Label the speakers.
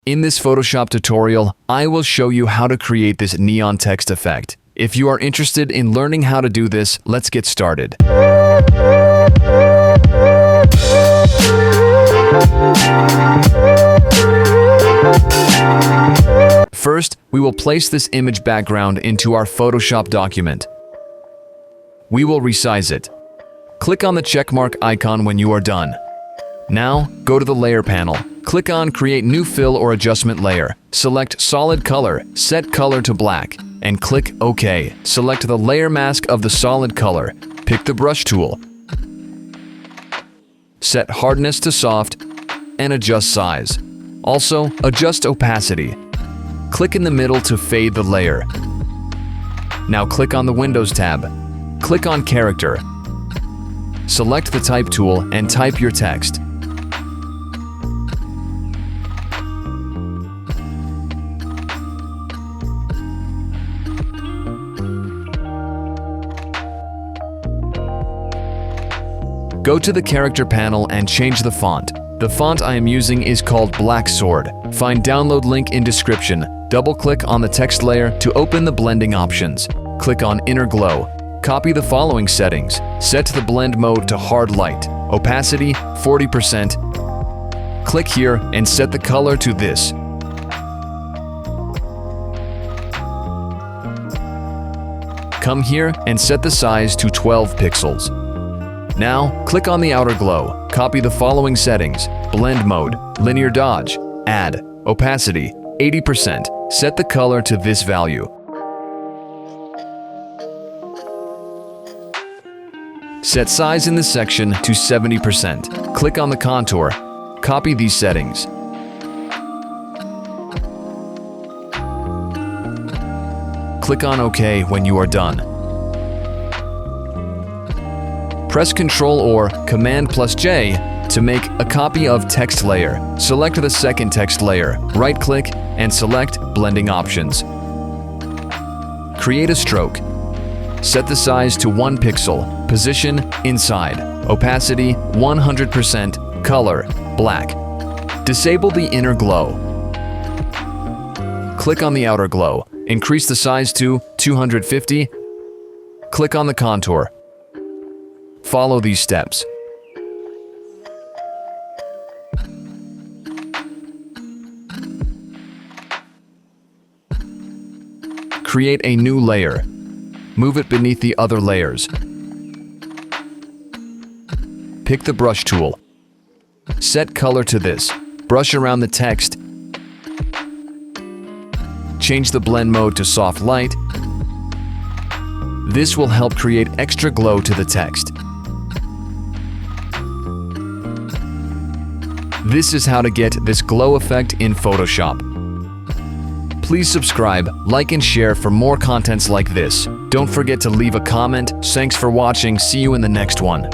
Speaker 1: In this Photoshop tutorial, I will show you how to create this neon text effect. If you are interested in learning how to do this, let's get started. First, we will place this image background into our Photoshop document. We will resize it. Click on the checkmark icon when you are done. Now, go to the Layer panel. Click on Create New Fill or Adjustment Layer. Select Solid Color, set color to black, and click OK. Select the layer mask of the solid color. Pick the brush tool. Set hardness to soft and adjust size. Also, adjust opacity. Click in the middle to fade the layer. Now click on the Windows tab. Click on Character. Select the Type tool and type your text. Go to the Character panel and change the font. The font I am using is called Black Sword. Find download link in description. Double-click on the text layer to open the blending options. Click on Inner Glow. Copy the following settings. Set the blend mode to hard light. Opacity 40%. Click here and set the color to this. Come here and set the size to 12 pixels. Now, click on the outer glow. Copy the following settings. Blend mode, linear dodge, add, opacity, 80%. Set the color to this value. Set size in this section to 70%. Click on the contour. Copy these settings. Click on OK when you are done. Press Ctrl or Command+J to make a copy of text layer. Select the second text layer, right-click, and select Blending Options. Create a stroke. Set the size to 1 pixel. Position inside. Opacity 100%. Color black. Disable the inner glow. Click on the outer glow. Increase the size to 250. Click on the contour. Follow these steps. Create a new layer. Move it beneath the other layers. Pick the brush tool. Set color to this. Brush around the text. Change the blend mode to soft light. This will help create extra glow to the text. This is how to get this glow effect in Photoshop. Please subscribe, like and share for more contents like this. Don't forget to leave a comment. Thanks for watching. See you in the next one.